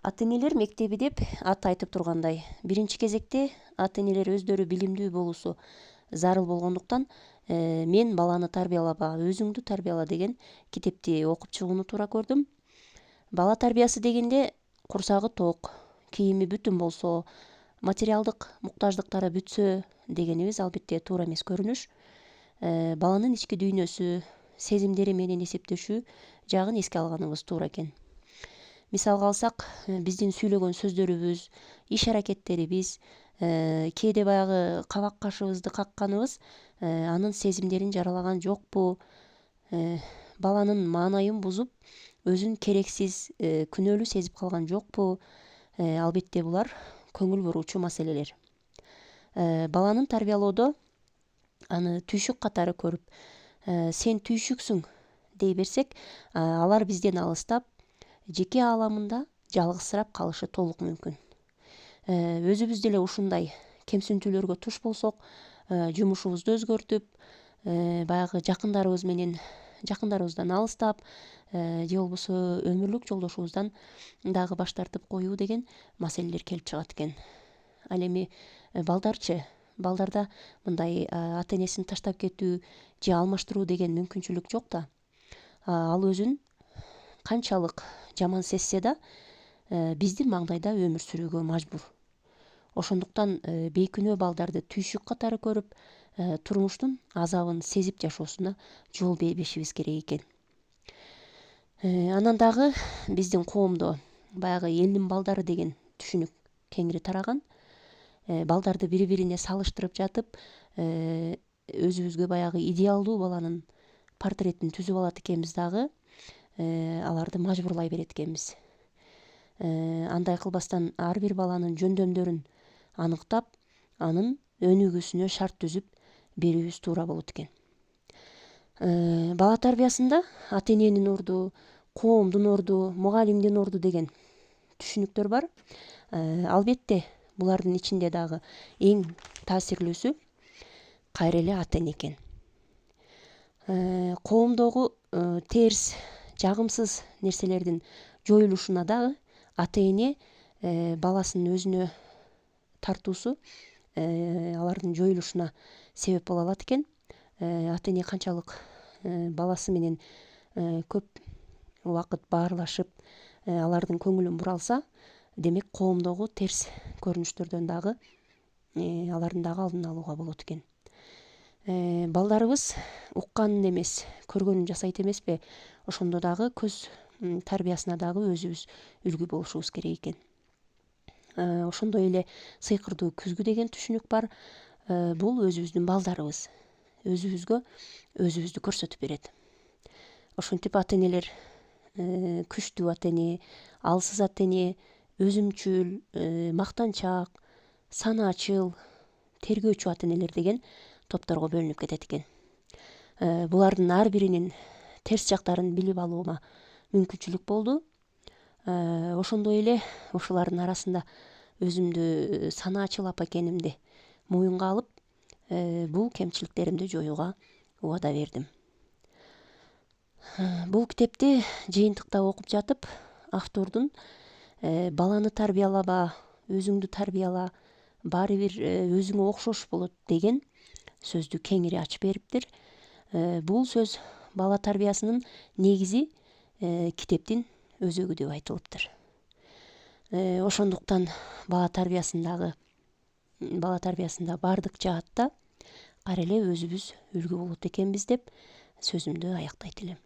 Ата-энелер мектеби деп аты айтып тургандай, биринчи кезекте ата-энелер өздөрү билимдүү болуусу зарыл болгондуктан мен баланы тарбиялаба, өзүңдү тарбияла деген китепти окуп чыгууну туура көрдүм. Бала тарбиясы дегенде курсагы ток, кийими бүтүн болсо, материалдык муктаждыктары бүтсө дегенибиз албетте туура эмес көрүнүш. Баланын ички дүйнөсү, сезимдери менен эсептешүү жагын эске алганыбыз туура экен. Мисалга алсак, биздин сүйлөгөн сөздөрүбүз, иш аракеттерибиз, кээде баягы кабак кашыбызды какканыбыз анын сезимдерин жаралаган жокпу, баланын маанайын бузуп, өзүн керексиз, күнөөлүү сезип калган жокпу? Албетте булар көңүл буруучу маселелер. Баланын тарбиялоодо аны түйшүк катары көрүп, сен түйшүксүң дей берсек, алар бизден алыстап, жеке ааламында жалгызсырап калышы толук мүмкүн. Өзүбүз деле ушундай кемсинтүүлөргө туш болсок, жумушубузду өзгөртүп, баягы жакындарыбыздан алыстап, же болбосо өмүрлүк жолдошубуздан дагы баш тартып коюу деген маселелер келип чыгат экен. Ал эми балдарчы? Балдарда мындай ата-энесин таштап кетүү же алмаштыруу деген мүмкүнчүлүк жок да. Ал өзүн канчалык жаман сезсе да, биздин маңдайда өмүр сүрүүгө мажбур. Ошондуктан бейкүнөө балдарды түйшүк катары көрүп, турмуштун азабын сезип жашоосуна жол бербешибиз керек экен. Анан дагы биздин коомдо баягы элдин балдары деген түшүнүк кеңири тараган. Балдарды бири бирине салыштырып жатып, өзүбүзгө баягы идеалдуу баланын портретин түзүп алат экенбиз дагы, аларды мажбурлай берет экенбиз. Андай кылбастан ар бир баланын жөндөмдөрүн аныктап, анын өнүгүүсүнө шарт түзүп берүүбүз туура болот экен. Бала тарбиясында ата-эненин орду, коомдун орду, мугалимдин орду деген түшүнүктөр бар. Албетте булардын ичинде дагы эң таасирлүүсү кайра эле ата-эне экен. Коомдогу терс, жагымсыз нерселердин жоюлушуна дагы ата-эне баласынын өзүнө тартуусу алардын жоюлушуна себеп боло алат экен. Ата-эне канчалык баласы менен көп убакыт баарлашып, алардын көңүлүн бура алса, демек коомдогу терс көрүнүштөрдөн дагы алардын дагы алдын алууга болот экен. Балдарыбыз укканын эмес, көргөнүн жасайт эмеспи? Ошондо дагы көз тарбиясына дагы өзүбүз үлгү болушубуз керек экен. Ошондой эле сыйкырдуу күзгү деген түшүнүк бар. Бул өзүбүздүн балдарыбыз. Өзүбүзгө өзүбүздү көрсөтүп берет. Ошентип ата-энелер, күчтүү ата-эне, алсыз ата-эне, өзүмчүл, мактанчак, санаачыл, тергөөчү ата-энелер деген топторго бөлүнүп кетет экен. Булардын ар биринин терс жактарын билип алууга мүмкүнчүлүк болду. Ошондой эле ушулардын арасында өзүмдү санаачыл апа экенимди моюнга алып, бул кемчиликтеримди жоюуга убада бердим. Бул китепти жыйынтыктап окуп жатып, автордун баланы тарбиялаба, өзүңдү тарбияла, баары бир өзүңө окшош болот деген сөздү кеңири ачып бериптир. Бул сөз бала тарбиясынын негизи китептин өзөгү деп айтылыптыр. Ошондуктан бала тарбиясында баардык жаатта кайра эле өзүбүз үлгү болот экенбиз деп сөзүмдү аяктайт элем.